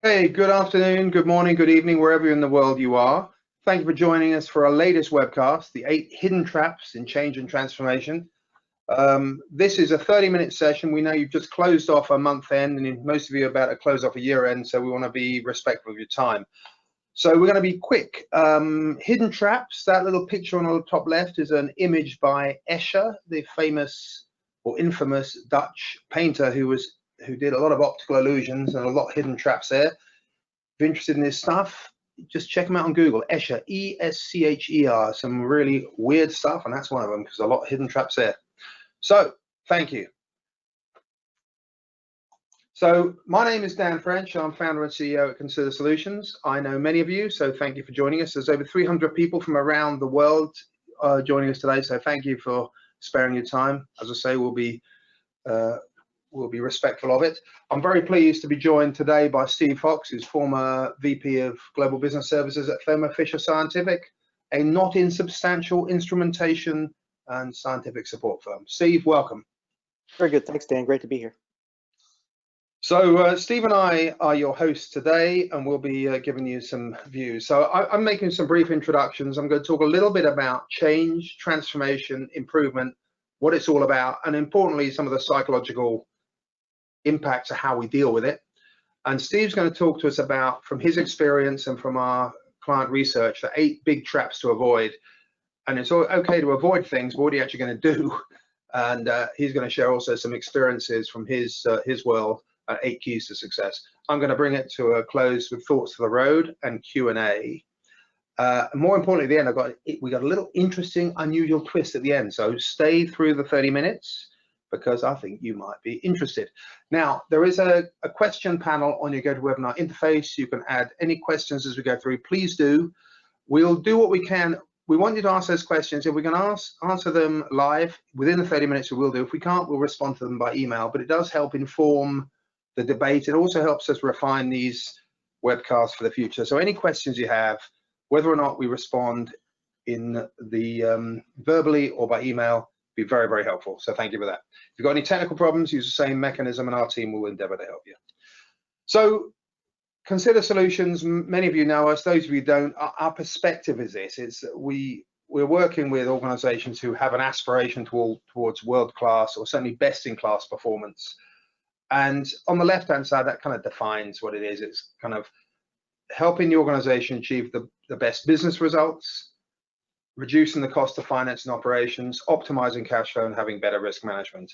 Hey, good afternoon, good morning, good evening, wherever in the world you are. Thank you for joining us for our latest webcast, The 8 Hidden Traps in Change and Transformation. This is a 30-minute session. We know you've just closed off a month end, and most of you are about to close off a year end, so we want to be respectful of your time. So we're going to be quick. Hidden Traps, that little picture on the top left is an image by Escher, the famous or infamous Dutch painter who did a lot of optical illusions and a lot of hidden traps there. If you're interested in this stuff, just check them out on Google. Escher, E-S-C-H-E-R, some really weird stuff, and that's one of them because a lot of hidden traps there. So thank you. So my name is Dan French. I'm founder and CEO at Consider Solutions. I know many of you, so thank you for joining us. There's over 300 people from around the world joining us today, so thank you for sparing your time. As I say, we'll be respectful of it. I'm very pleased to be joined today by Steve Fox, who's former VP of Global Business Services at Thermo Fisher Scientific, a not insubstantial instrumentation and scientific support firm. Steve, welcome. Very good. Thanks, Dan. Great to be here. So Steve and I are your hosts today, and we'll be giving you some views. So I'm making some brief introductions. I'm going to talk a little bit about change, transformation, improvement, what it's all about, and importantly, some of the psychological impacts of how we deal with it. And Steve's going to talk to us about, from his experience and from our client research, the 8 big traps to avoid. And it's okay to avoid things, but what are you actually going to do? And he's going to share also some experiences from his world. 8 keys to success. I'm going to bring it to a close with thoughts for the road and Q&A. More importantly, at the end, we got a little interesting, unusual twist at the end. So stay through the 30 minutes because I think you might be interested. Now, there is a question panel on your GoToWebinar interface. You can add any questions as we go through. Please do. We'll do what we can. We want you to ask those questions. If we can answer them live within the 30 minutes, we will do. If we can't, we'll respond to them by email. But it does help inform the debate. It also helps us refine these webcasts for the future. So any questions you have, whether or not we respond in the verbally or by email, be very, very helpful. So thank you for that. If you've got any technical problems, use the same mechanism and our team will endeavor to help you. So Consider Solutions, many of you know us, those of you who don't, our perspective is this, we're working with organizations who have an aspiration towards world-class or certainly best-in-class performance. And on the left-hand side, that kind of defines what it is. It's kind of helping the organization achieve the best business results, reducing the cost of finance and operations, optimizing cash flow, and having better risk management.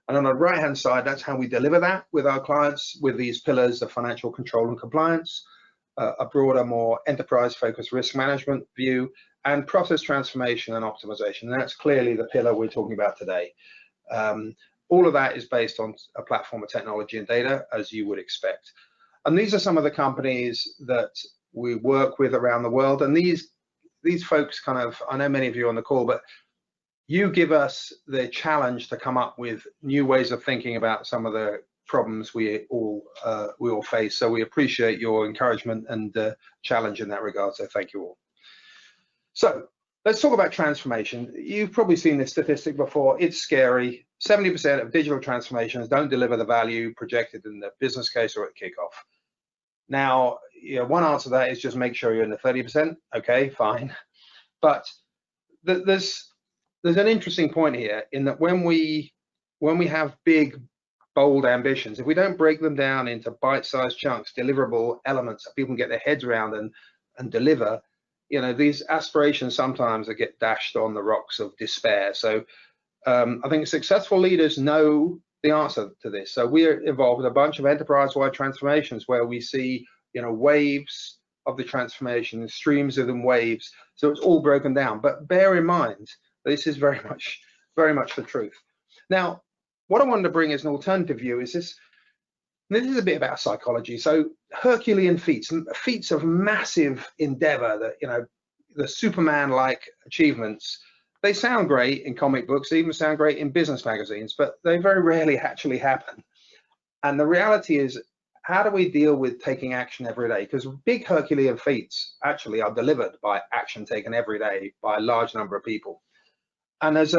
And on the right-hand side, that's how we deliver that with our clients, with these pillars of financial control and compliance, a broader, more enterprise-focused risk management view, and process transformation and optimization. And that's clearly the pillar we're talking about today. All of that is based on a platform of technology and data, as you would expect. And these are some of the companies that we work with around the world. And these folks kind of, I know many of you on the call, but you give us the challenge to come up with new ways of thinking about some of the problems we all face. So we appreciate your encouragement and challenge in that regard. So thank you all. So let's talk about transformation. You've probably seen this statistic before. It's scary. 70% of digital transformations don't deliver the value projected in the business case or at kickoff. Now, one answer to that is just make sure you're in the 30%. Okay, fine. But there's an interesting point here in that when we have big, bold ambitions, if we don't break them down into bite-sized chunks, deliverable elements that people can get their heads around and deliver, these aspirations sometimes get dashed on the rocks of despair. So I think successful leaders know the answer to this. So we're involved with a bunch of enterprise-wide transformations where we see, waves of the transformation, streams of them, waves. So it's all broken down. But bear in mind, this is very much the truth. Now, what I wanted to bring as an alternative view is this. This is a bit about psychology. So Herculean feats of massive endeavor, that the Superman-like achievements, they sound great in comic books, they even sound great in business magazines, but they very rarely actually happen. And the reality is, how do we deal with taking action every day? Because big Herculean feats actually are delivered by action taken every day by a large number of people. And as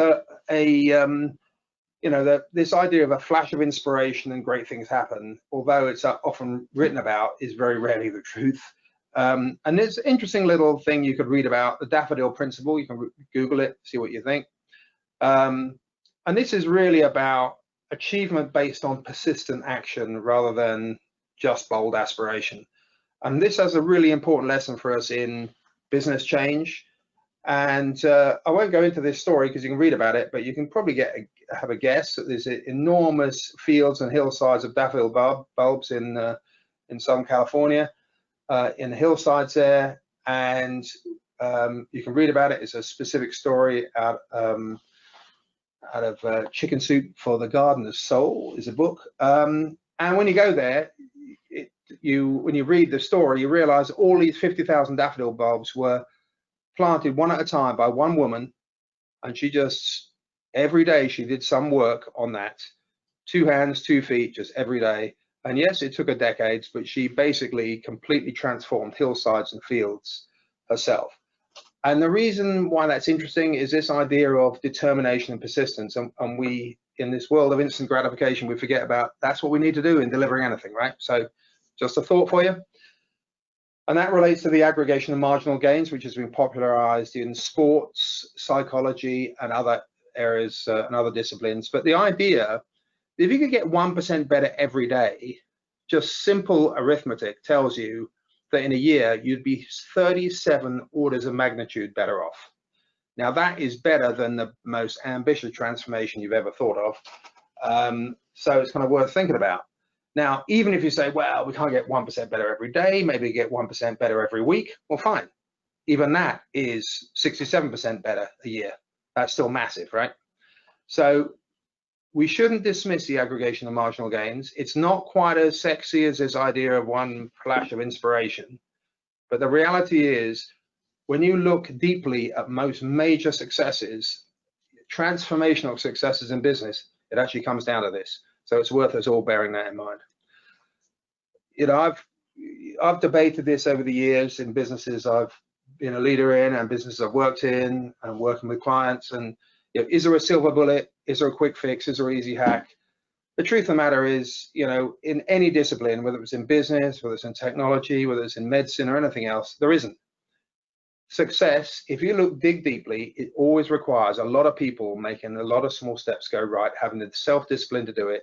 you know, this idea of a flash of inspiration and great things happen, although it's often written about, is very rarely the truth. And there's an interesting little thing you could read about, the daffodil principle. You can Google it, see what you think. And this is really about achievement based on persistent action rather than just bold aspiration. And this has a really important lesson for us in business change. And I won't go into this story because you can read about it, but you can probably have a guess that there's enormous fields and hillsides of daffodil bulbs in Southern California, in the hillsides there, and you can read about it. It's a specific story out of Chicken Soup for the Gardener's Soul is a book. And when you go there, when you read the story, you realize all these 50,000 daffodil bulbs were planted one at a time by one woman, and she just every day she did some work on that, 2 hands, 2 feet, just every day. And yes, it took her decades, but she basically completely transformed hillsides and fields herself. And the reason why that's interesting is this idea of determination and persistence. And we, in this world of instant gratification, we forget about that's what we need to do in delivering anything, right? So just a thought for you. And that relates to the aggregation of marginal gains, which has been popularized in sports, psychology, and other areas and other disciplines. But the idea, if you could get 1% better every day, just simple arithmetic tells you that in a year, you'd be 37 orders of magnitude better off. Now, that is better than the most ambitious transformation you've ever thought of. So it's kind of worth thinking about. Now, even if you say, well, we can't get 1% better every day, maybe get 1% better every week, well, fine. Even that is 67% better a year. That's still massive, right? So we shouldn't dismiss the aggregation of marginal gains. It's not quite as sexy as this idea of one flash of inspiration. But the reality is, when you look deeply at most major successes, transformational successes in business, it actually comes down to this. So it's worth us all bearing that in mind. You know, I've debated this over the years in businesses I've been a leader in and businesses I've worked in and working with clients. And you know, is there a silver bullet? Is there a quick fix? Is there an easy hack? The truth of the matter is, you know, in any discipline, whether it's in business, whether it's in technology, whether it's in medicine or anything else, there isn't. Success, if you dig deeply, it always requires a lot of people making a lot of small steps go right, having the self-discipline to do it,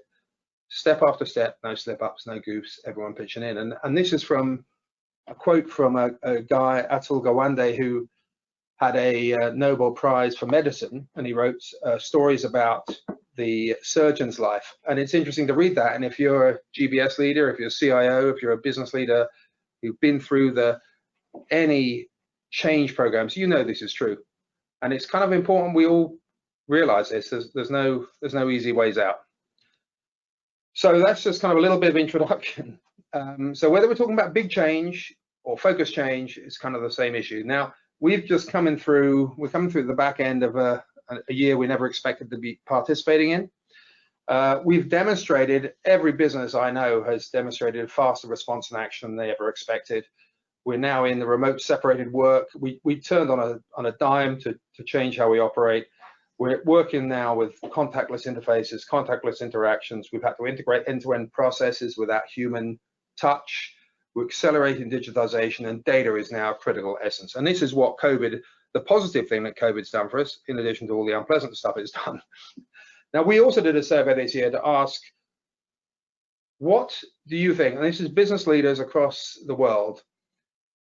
step after step, no slip-ups, no goofs, everyone pitching in. And this is from a quote from a guy, Atul Gawande, who had a Nobel Prize for medicine, and he wrote stories about the surgeon's life. And it's interesting to read that. And if you're a GBS leader, if you're a CIO, if you're a business leader who've been through any change programs, you know this is true. And it's kind of important we all realize this. There's no easy ways out. So that's just kind of a little bit of introduction. So whether we're talking about big change or focus change, it's kind of the same issue. Now, we're coming through the back end of a year we never expected to be participating in. We've demonstrated, every business I know has demonstrated faster response and action than they ever expected. We're now in the remote separated work. We turned on a dime to change how we operate. We're working now with contactless interfaces, contactless interactions. We've had to integrate end-to-end processes without human touch. We're accelerating digitization, and data is now a critical essence. And this is what COVID, the positive thing that COVID's done for us, in addition to all the unpleasant stuff it's done. Now, we also did a survey this year to ask, what do you think, and this is business leaders across the world,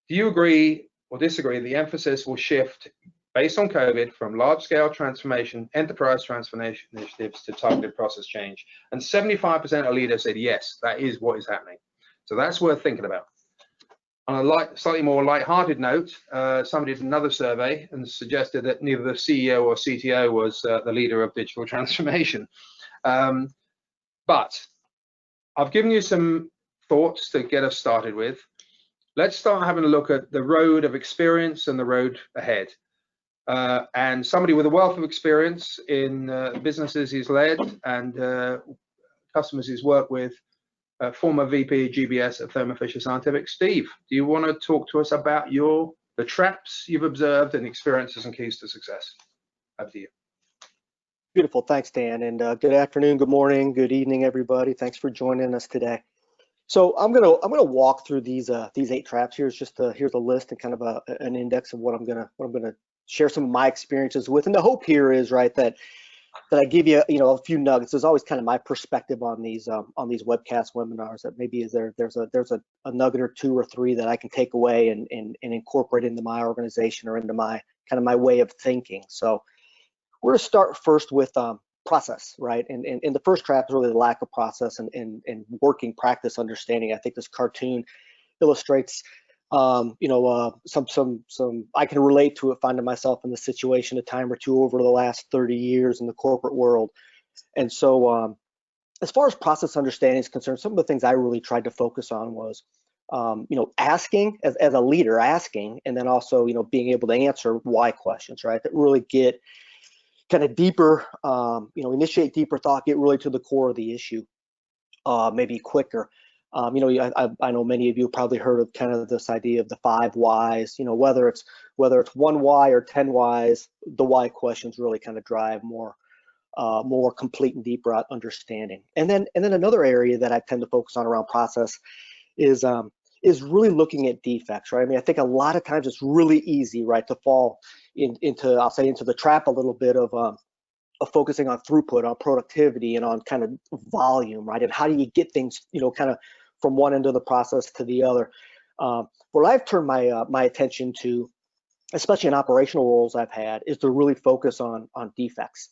do you agree or disagree the emphasis will shift based on COVID from large-scale transformation, enterprise transformation initiatives to targeted process change? And 75% of leaders said yes, that is what is happening. So that's worth thinking about. On a slightly more light-hearted note, somebody did another survey and suggested that neither the CEO or CTO was the leader of digital transformation. But I've given you some thoughts to get us started with. Let's start having a look at the road of experience and the road ahead. And somebody with a wealth of experience in businesses he's led and customers he's worked with, former VP GBS at Thermo Fisher Scientific. Steve, do you want to talk to us about the traps you've observed and experiences and keys to success? Over to you. Beautiful. Thanks, Dan. And good afternoon, good morning, good evening, everybody. Thanks for joining us today. So I'm gonna walk through these 8 traps. Here's a list and kind of an index of what I'm gonna share some of my experiences with. And the hope here is that I give you a few nuggets. There's always kind of my perspective on these webcast webinars, that maybe there's a nugget or 2 or 3 that I can take away and incorporate into my organization or into my kind of my way of thinking. So we're going to start first with process, right? And the first trap is really the lack of process and working practice understanding. I think this cartoon illustrates, some I can relate to it, finding myself in the situation a time or two over the last 30 years in the corporate world. And so as far as process understanding is concerned, some of the things I really tried to focus on was, asking as a leader, asking, and then also, being able to answer why questions, right? That really get kind of deeper, initiate deeper thought, get really to the core of the issue, maybe quicker. I know many of you have probably heard of kind of this idea of the 5 whys. Whether it's 1 why or 10 whys, the why questions really kind of drive more complete and deeper understanding. And then another area that I tend to focus on around process is really looking at defects, right? I mean, I think a lot of times it's really easy, right, to fall into the trap a little bit of focusing on throughput, on productivity, and on kind of volume, right? And how do you get things, kind of from one end of the process to the other? What I've turned my attention to, especially in operational roles I've had, is to really focus on defects,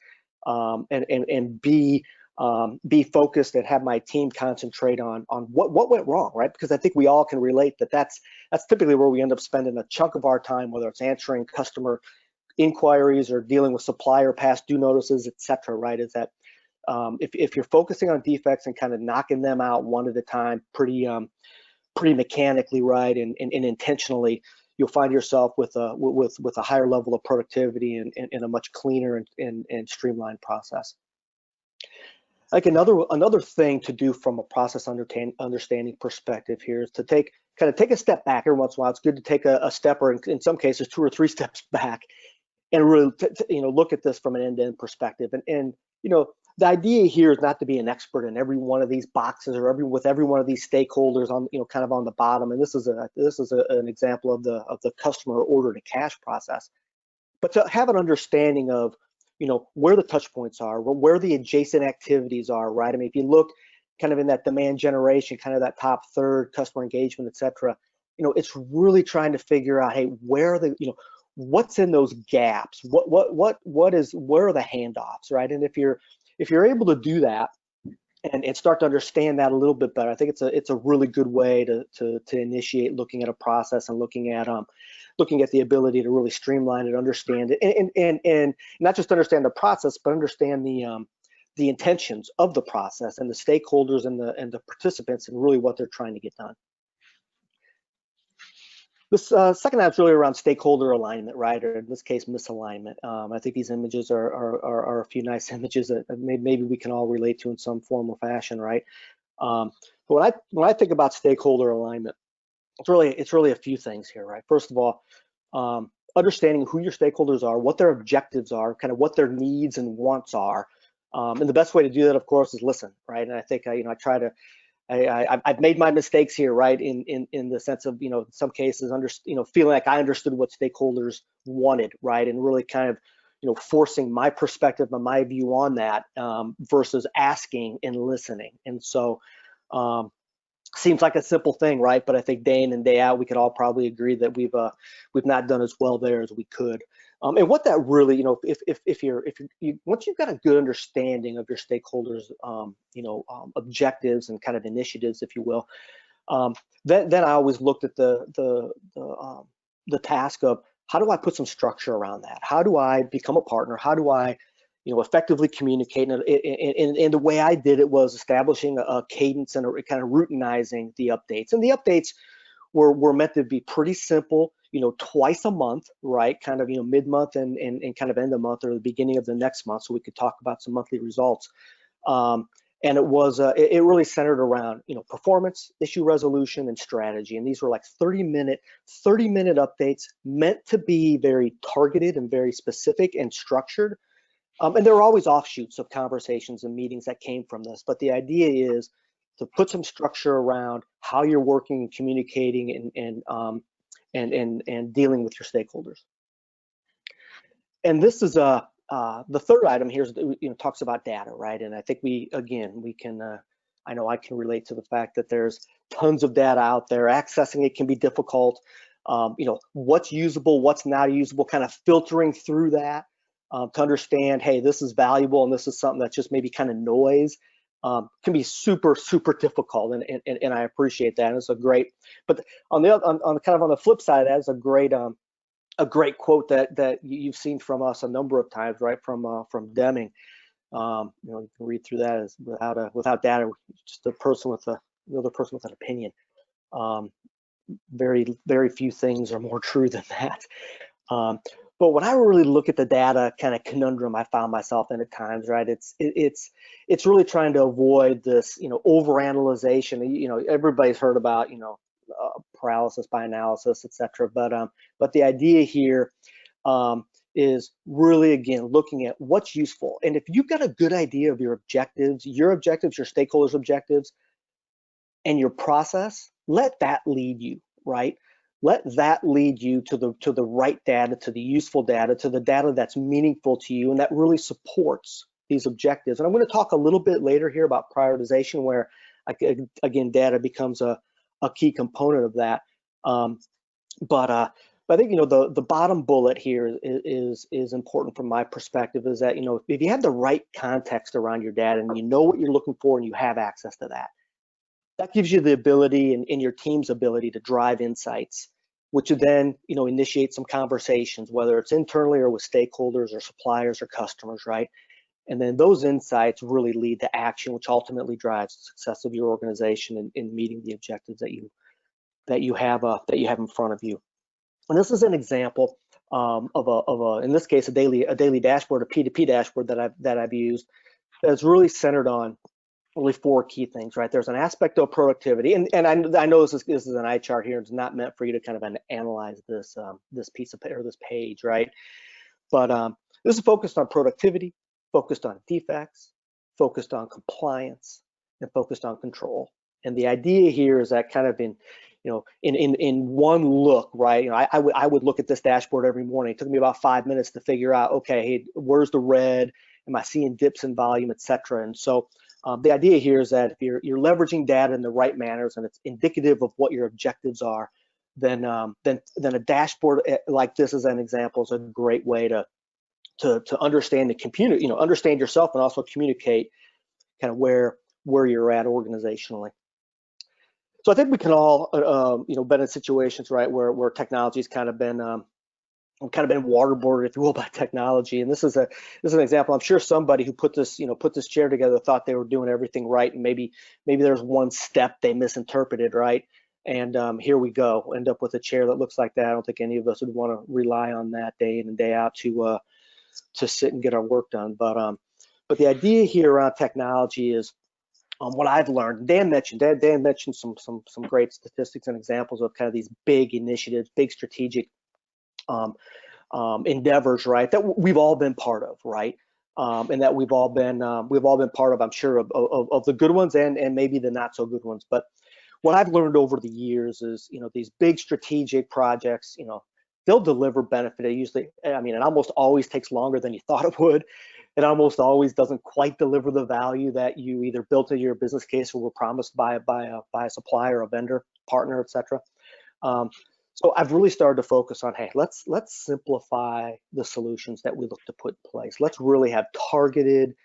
and be focused and have my team concentrate on what went wrong, right? Because I think we all can relate that's typically where we end up spending a chunk of our time, whether it's answering customer inquiries or dealing with supplier past due notices, et cetera, right? Is that if you're focusing on defects and kind of knocking them out one at a time, pretty mechanically, right, and intentionally, you'll find yourself with a higher level of productivity and a much cleaner and streamlined process. Like another thing to do from a process understanding perspective here is to take a step back every once in a while. It's good to take a step, or in some cases 2 or 3 steps back, and really look at this from an end-to-end perspective. And the idea here is not to be an expert in every one of these boxes or with every one of these stakeholders on kind of on the bottom. And this is an example of the customer order to cash process, but to have an understanding of where the touch points are, where the adjacent activities are, right? I mean, if you look kind of in that demand generation, kind of that top third, customer engagement, et cetera, it's really trying to figure out, hey, where are what's in those gaps? Where are the handoffs, right? And if you're able to do that and start to understand that a little bit better, I think it's a really good way to initiate looking at a process and looking at the ability to really streamline it, understand it, and not just understand the process, but understand the intentions of the process and the stakeholders and the participants and really what they're trying to get done. This second app is really around stakeholder alignment, right? Or in this case, misalignment. I think these images are a few nice images that maybe we can all relate to in some form or fashion, right? But when I think about stakeholder alignment, it's really a few things here, right? First of all, understanding who your stakeholders are, what their objectives are, kind of what their needs and wants are, and the best way to do that, of course, is listen, right? And I think I've made my mistakes here, right? In the sense of in some cases feeling like I understood what stakeholders wanted, right? And really kind of forcing my perspective and my view on that versus asking and listening. And so seems like a simple thing, right? But I think day in and day out, we could all probably agree that we've not done as well there as we could. And what that really, once you've got a good understanding of your stakeholders, objectives and kind of initiatives, if you will, then I always looked at the task of how do I put some structure around that? How do I become a partner? How do I effectively communicate? And the way I did it was establishing a cadence and kind of routinizing the updates. And the updates were meant to be pretty simple, twice a month, right? Kind of, mid-month and kind of end of month or the beginning of the next month, so we could talk about some monthly results. And it was it really centered around performance, issue resolution, and strategy. And these were like 30-minute updates meant to be very targeted and very specific and structured. And there are always offshoots of conversations and meetings that came from this, but the idea is to put some structure around how you're working and communicating and dealing with your stakeholders. And this is the third item here is, talks about data, right? And I think we can, I know I can relate to the fact that there's tons of data out there. Accessing it can be difficult. What's usable, what's not usable, kind of filtering through that to understand, hey, this is valuable and this is something that's just maybe kind of noise. Can be super difficult, and I appreciate that. And it's a great, but on the flip side of that is a great quote that you've seen from us a number of times, right? From Deming. You can read through that as without data, just a person with another person with an opinion. Very few things are more true than that. But when I really look at the data kind of conundrum I found myself in at times, right? It's really trying to avoid this, overanalyzation. Everybody's heard about, paralysis by analysis, etc. But the idea here is really, again, looking at what's useful. And if you've got a good idea of your objectives, your stakeholders' objectives, and your process, let that lead you, right? Let that lead you to the right data, to the useful data, to the data that's meaningful to you and that really supports these objectives. And I'm going to talk a little bit later here about prioritization, where again, data becomes a key component of that. But I think the bottom bullet here is important from my perspective, is that if you have the right context around your data and you know what you're looking for and you have access to that, that gives you the ability and your team's ability to drive insights, which would then initiate some conversations, whether it's internally or with stakeholders or suppliers or customers, right? And then those insights really lead to action, which ultimately drives the success of your organization in meeting the objectives that you have in front of you. And this is an example of a in this case a daily dashboard, a P2P dashboard that I've used, that's really centered on really four key things, right? There's an aspect of productivity, and I know this is an eye chart here. It's not meant for you to kind of analyze this piece of or this page, right? But this is focused on productivity, focused on defects, focused on compliance, and focused on control. And the idea here is that kind of in one look, right? I would look at this dashboard every morning. It took me about 5 minutes to figure out, okay, hey, where's the red? Am I seeing dips in volume, et cetera? And so the idea here is that if you're leveraging data in the right manners and it's indicative of what your objectives are, then a dashboard like this, as an example, is a great way to understand and communicate, understand yourself and also communicate kind of where you're at organizationally. So I think we can all, been in situations, right, where technology's kind of been waterboarded, if you will, by technology. And this is an example. I'm sure somebody who put this chair together thought they were doing everything right, and maybe there's one step they misinterpreted, right? And here we go, end up with a chair that looks like that. I don't think any of us would want to rely on that day in and day out to sit and get our work done. But the idea here around technology is, what I've learned, Dan mentioned some great statistics and examples of kind of these big initiatives, big strategic endeavors, right, that we've all been part of, right, and that we've all been part of, I'm sure, of the good ones and maybe the not so good ones. But what I've learned over the years is, these big strategic projects, they'll deliver benefit. It almost always takes longer than you thought it would. It almost always doesn't quite deliver the value that you either built into your business case or were promised by a supplier, a vendor, partner, etc. So I've really started to focus on, hey, let's simplify the solutions that we look to put in place. Let's really have targeted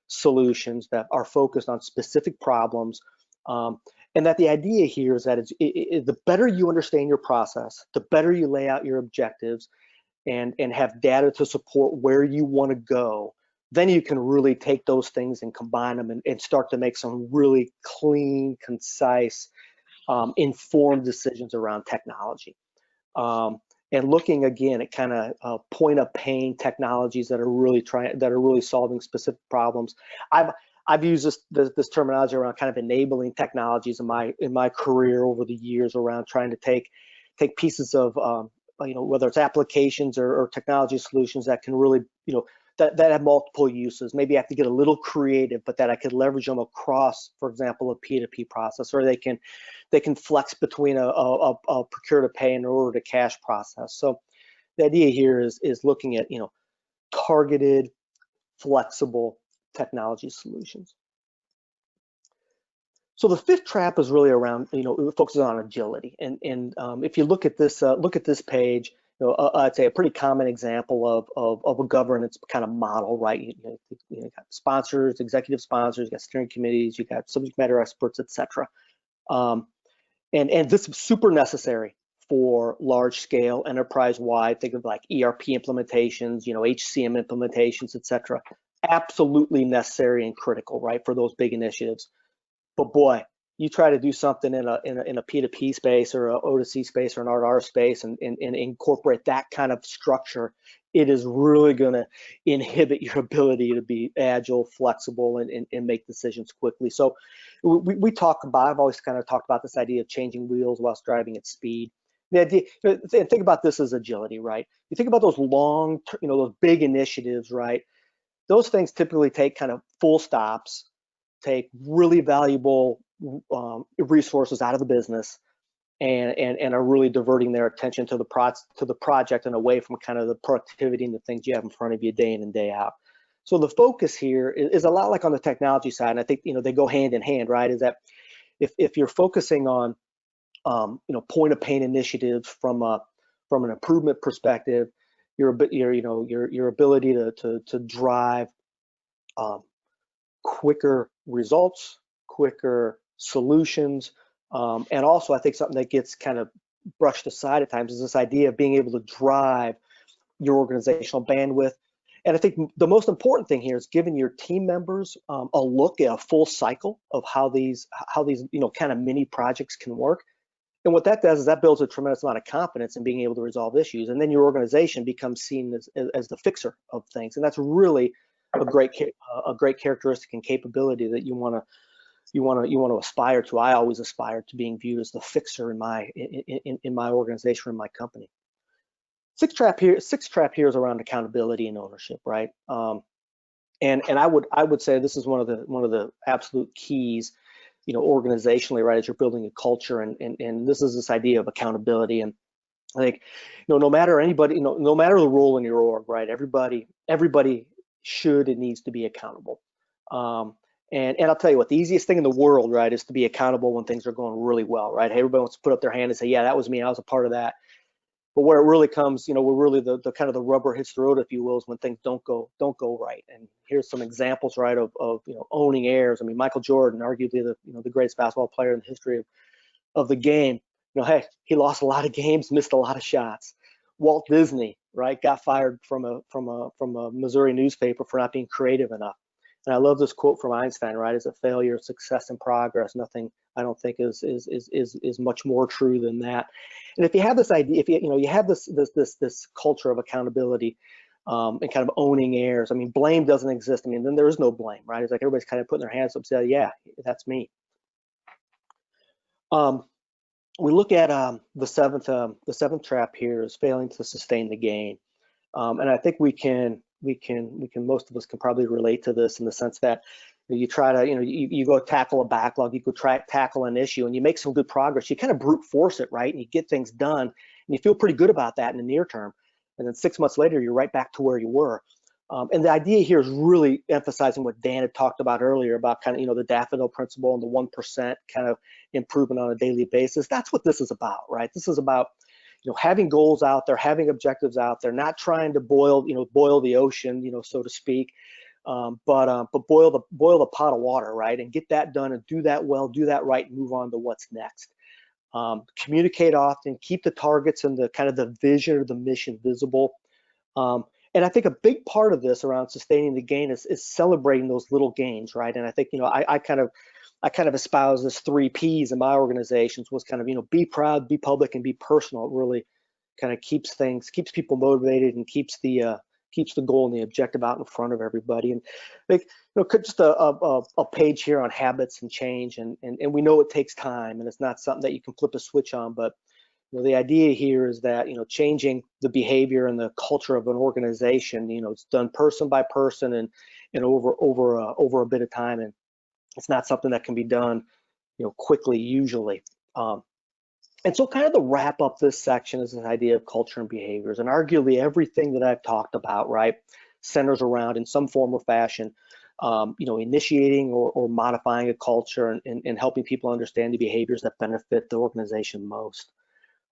solutions that are focused on specific problems. And that the idea here is that the better you understand your process, the better you lay out your objectives and have data to support where you want to go, then you can really take those things and combine them and start to make some really clean, concise, informed decisions around technology. And looking again at kind of point of pain technologies that are really solving specific problems. I've used this terminology around kind of enabling technologies in my career over the years, around trying to take pieces of whether it's applications or technology solutions that can really that have multiple uses. Maybe I have to get a little creative, but that I could leverage them across, for example, a P2P process, or they can flex between a procure to pay and an order to cash process. So the idea here is looking at, targeted, flexible technology solutions. So the fifth trap is really around, it focuses on agility. And if you look at this page, I'd say a pretty common example of a governance kind of model, right? You got sponsors, executive sponsors, you got steering committees, you got subject matter experts, etc. And this is super necessary for large scale, enterprise-wide. Think of like ERP implementations, HCM implementations, etc. Absolutely necessary and critical, right, for those big initiatives. But boy, you try to do something in a P2P space or an O2C space or an R2R space and incorporate that kind of structure, it is really going to inhibit your ability to be agile, flexible, and make decisions quickly. So I've always kind of talked about this idea of changing wheels whilst driving at speed. The idea, and think about this as agility, right? You think about those those big initiatives, right? Those things typically take kind of full stops, take really valuable resources out of the business, and are really diverting their attention to the project and away from kind of the productivity and the things you have in front of you day in and day out. So the focus here is a lot like on the technology side, and I think they go hand in hand, right? Is that if you're focusing on point of pain initiatives from an improvement perspective, your ability to drive quicker results, quicker solutions, and also I think something that gets kind of brushed aside at times is this idea of being able to drive your organizational bandwidth. And I think the most important thing here is giving your team members a look at a full cycle of how these kind of mini projects can work. And what that does is that builds a tremendous amount of confidence in being able to resolve issues, and then your organization becomes seen as the fixer of things, and that's really a great characteristic and capability that you want to aspire to. I always aspire to being viewed as the fixer in my organization or in my company. Sixth trap here is around accountability and ownership, right? And I would say this is one of the absolute keys, organizationally, right, as you're building a culture, and this is this idea of accountability. And I think, no matter the role in your org, right, everybody should and needs to be accountable. And I'll tell you what, the easiest thing in the world, right, is to be accountable when things are going really well, right? Everybody wants to put up their hand and say, yeah, that was me, I was a part of that. But where it really comes, where really the kind of the rubber hits the road, if you will, is when things don't go right. And here's some examples, right, of owning errors. I mean, Michael Jordan, arguably the greatest basketball player in the history of the game. Hey, he lost a lot of games, missed a lot of shots. Walt Disney, right, got fired from a Missouri newspaper for not being creative enough. And I love this quote from Einstein, right? Is a failure, success, and progress. Nothing, I don't think, is much more true than that. And if you have this idea, if you have this culture of accountability and kind of owning errors, I mean, blame doesn't exist. I mean, then there is no blame, right? It's like everybody's kind of putting their hands up and say, yeah, that's me. We look at the seventh trap here is failing to sustain the gain, and I think most of us can probably relate to this in the sense that you try to, you go tackle a backlog, you go tackle an issue, and you make some good progress. You kind of brute force it, right? And you get things done, and you feel pretty good about that in the near term. And then 6 months later, you're right back to where you were. And the idea here is really emphasizing what Dan had talked about earlier about kind of, the daffodil principle and the 1% kind of improvement on a daily basis. That's what this is about, right? This is about, having goals out there, having objectives out there, not trying to boil the ocean, so to speak, but boil the pot of water, right? And get that done and do that well, do that right, and move on to what's next. Communicate often, keep the targets and the kind of the vision or the mission visible. And I think a big part of this around sustaining the gain is celebrating those little gains, right? And I think, I kind of espouse this 3 Ps in my organizations was kind of, be proud, be public, and be personal. It really kind of keeps people motivated and keeps the goal and the objective out in front of everybody. And like, just a page here on habits and change, and we know it takes time, and it's not something that you can flip a switch on, but The idea here is that, changing the behavior and the culture of an organization, it's done person by person and over a bit of time, and it's not something that can be done, quickly usually. And so kind of to wrap up this section is this idea of culture and behaviors, and arguably everything that I've talked about, right, centers around in some form or fashion, initiating or modifying a culture and helping people understand the behaviors that benefit the organization most.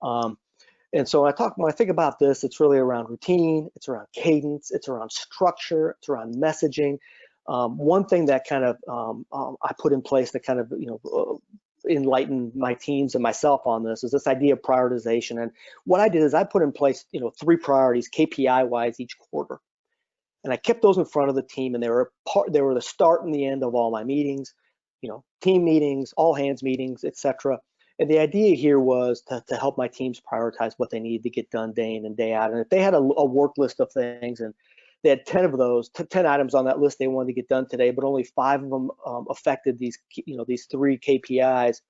And so when I think about this, it's really around routine, it's around cadence, it's around structure, it's around messaging. One thing that kind of I put in place that kind of enlighten my teams and myself on this is this idea of prioritization. And what I did is I put in place 3 priorities KPI wise each quarter, and I kept those in front of the team, and they were the start and the end of all my meetings, team meetings, all hands meetings, etc. And the idea here was to help my teams prioritize what they needed to get done day in and day out. And if they had a work list of things and they had 10 of those, 10 items on that list they wanted to get done today, but only 5 of them affected these 3 KPIs,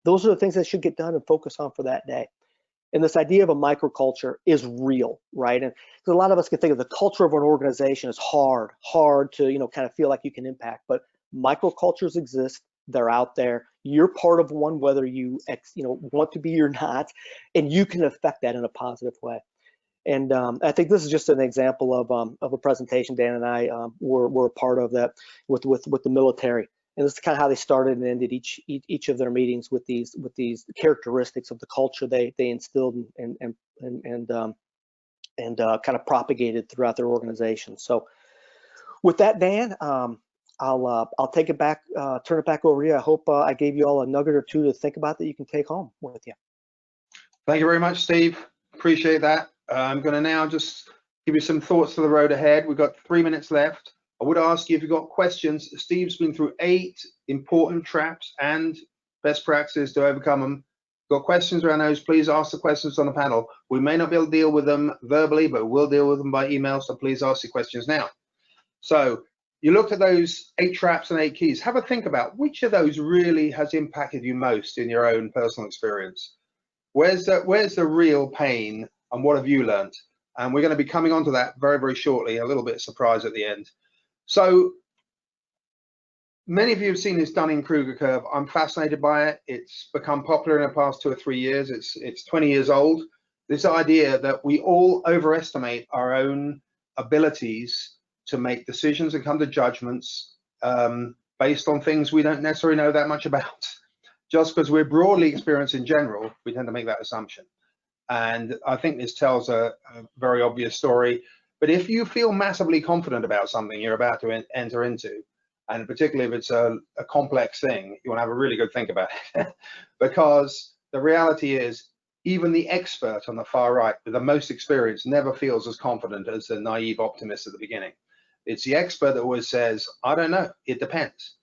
those are the things that should get done and focus on for that day. And this idea of a microculture is real, right? And a lot of us can think of the culture of an organization as hard to kind of feel like you can impact, but microcultures exist. They're out there. You're part of one, whether you want to be or not, and you can affect that in a positive way. And I think this is just an example of a presentation Dan and I were a part of that with the military. And this is kind of how they started and ended each of their meetings with these characteristics of the culture they instilled and kind of propagated throughout their organization. So with that, Dan, I'll take it back, turn it back over to you. I hope I gave you all a nugget or 2 to think about that you can take home with you. Thank you very much, Steve. Appreciate that. I'm going to now just give you some thoughts for the road ahead. We've got 3 minutes left. I would ask you if you've got questions. Steve's been through 8 important traps and best practices to overcome them. Got questions around those, please ask the questions on the panel. We may not be able to deal with them verbally, but we'll deal with them by email, so please ask your questions now. So you looked at those 8 traps and 8 keys. Have a think about which of those really has impacted you most in your own personal experience. Where's the real pain, and what have you learned? And we're going to be coming on to that very, very shortly, a little bit of surprise at the end. So many of you have seen this Dunning-Kruger curve. I'm fascinated by it. It's become popular in the past 2 or 3 years. It's 20 years old. This idea that we all overestimate our own abilities to make decisions and come to judgments based on things we don't necessarily know that much about. Just because we're broadly experienced in general, we tend to make that assumption. And I think this tells a very obvious story. But if you feel massively confident about something you're about to enter into, and particularly if it's a complex thing, you want to have a really good think about it. Because the reality is, even the expert on the far right with the most experience never feels as confident as the naive optimist at the beginning. It's the expert that always says, I don't know, it depends.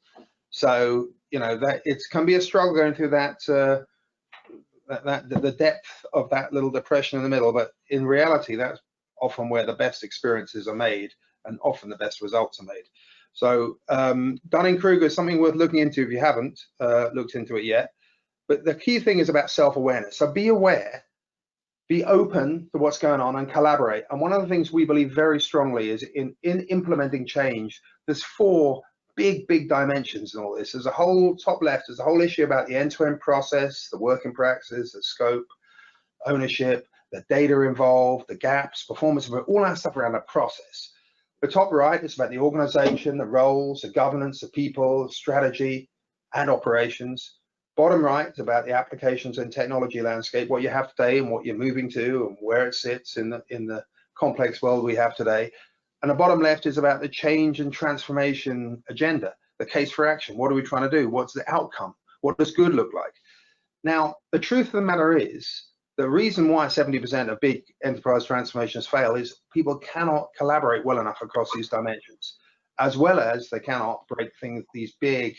So, that it can be a struggle going through that, the depth of that little depression in the middle. But in reality, that's often where the best experiences are made, and often the best results are made. So Dunning-Kruger is something worth looking into if you haven't looked into it yet. But the key thing is about self-awareness. So be aware, be open to what's going on, and collaborate. And one of the things we believe very strongly is in implementing change, there's 4 big dimensions in all this. There's a whole top left, there's a whole issue about the end-to-end process, the working practices, the scope, ownership, the data involved, the gaps, performance, all that stuff around the process. The top right is about the organization, the roles, the governance, the people, strategy, and operations. Bottom right is about the applications and technology landscape, what you have today and what you're moving to and where it sits in the complex world we have today. And the bottom left is about the change and transformation agenda, the case for action. What are we trying to do? What's the outcome? What does good look like? Now, the truth of the matter is, the reason why 70% of big enterprise transformations fail is people cannot collaborate well enough across these dimensions, as well as they cannot break these big,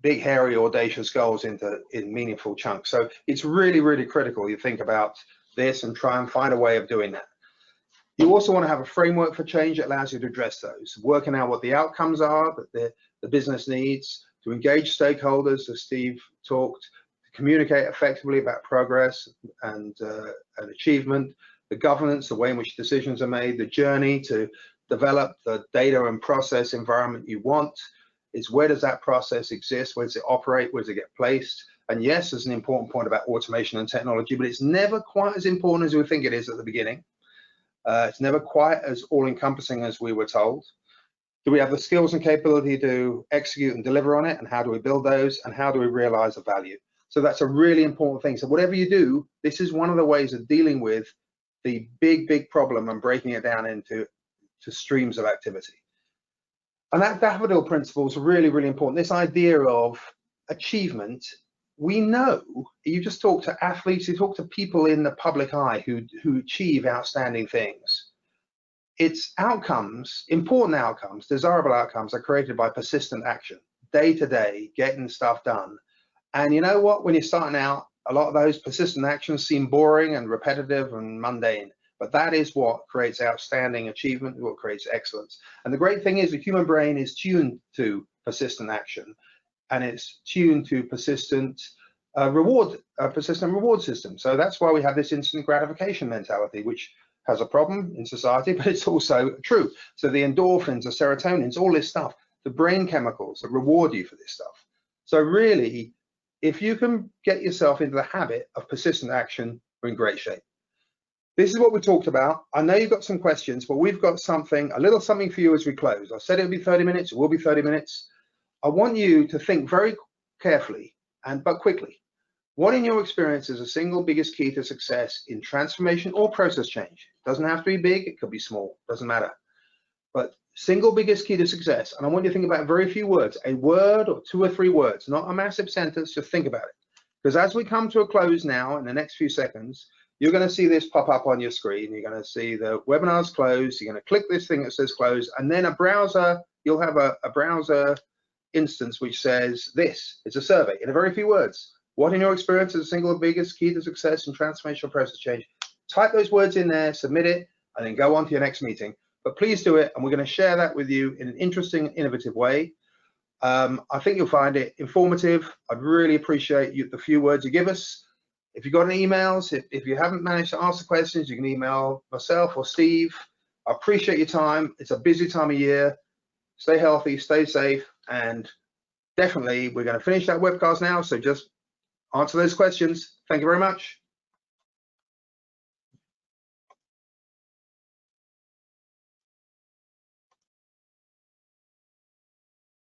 hairy, audacious goals in meaningful chunks. So it's really, really critical you think about this and try and find a way of doing that. You also want to have a framework for change that allows you to address those, working out what the outcomes are that the business needs, to engage stakeholders, as Steve talked, to communicate effectively about progress and achievement, the governance, the way in which decisions are made, the journey to develop the data and process environment you want. It's where does that process exist? Where does it operate? Where does it get placed? And yes, there's an important point about automation and technology, but it's never quite as important as we think it is at the beginning. It's never quite as all-encompassing as we were told. Do we have the skills and capability to execute and deliver on it? And how do we build those? And how do we realize the value? So that's a really important thing. So whatever you do, this is one of the ways of dealing with the big problem and breaking it down into streams of activity. And that daffodil principle is really, really important. This idea of achievement, we know, you just talk to athletes, you talk to people in the public eye who achieve outstanding things. It's outcomes, important outcomes, desirable outcomes are created by persistent action, day to day, getting stuff done. And you know what, when you're starting out, a lot of those persistent actions seem boring and repetitive and mundane, but that is what creates outstanding achievement, what creates excellence. And the great thing is the human brain is tuned to persistent action, and it's tuned to persistent reward system. So that's why we have this instant gratification mentality, which has a problem in society, but it's also true. So the endorphins, the serotonins, all this stuff, the brain chemicals that reward you for this stuff. So really, if you can get yourself into the habit of persistent action, we're in great shape. This is what we talked about. I know you've got some questions, but we've got something, a little something for you as we close. I said it would be 30 minutes, it will be 30 minutes. I want you to think very carefully, but quickly. What in your experience is the single biggest key to success in transformation or process change? It doesn't have to be big, it could be small, doesn't matter. But single biggest key to success, and I want you to think about very few words, a word or 2 or 3 words, not a massive sentence, just think about it. Because as we come to a close now in the next few seconds, you're going to see this pop up on your screen. You're going to see the webinar's closed. You're going to click this thing that says close, and then a browser, you'll have a browser instance which says this. It's a survey in a very few words. What in your experience is the single biggest key to success in transformational process change? Type those words in there, submit it, and then go on to your next meeting. But please do it, and we're going to share that with you in an interesting, innovative way. I think you'll find it informative. I'd really appreciate the few words you give us. If you've got any emails, if you haven't managed to ask the questions, you can email myself or Steve. I appreciate your time. It's a busy time of year. Stay healthy, stay safe, and definitely we're going to finish that webcast now, so just answer those questions. Thank you very much.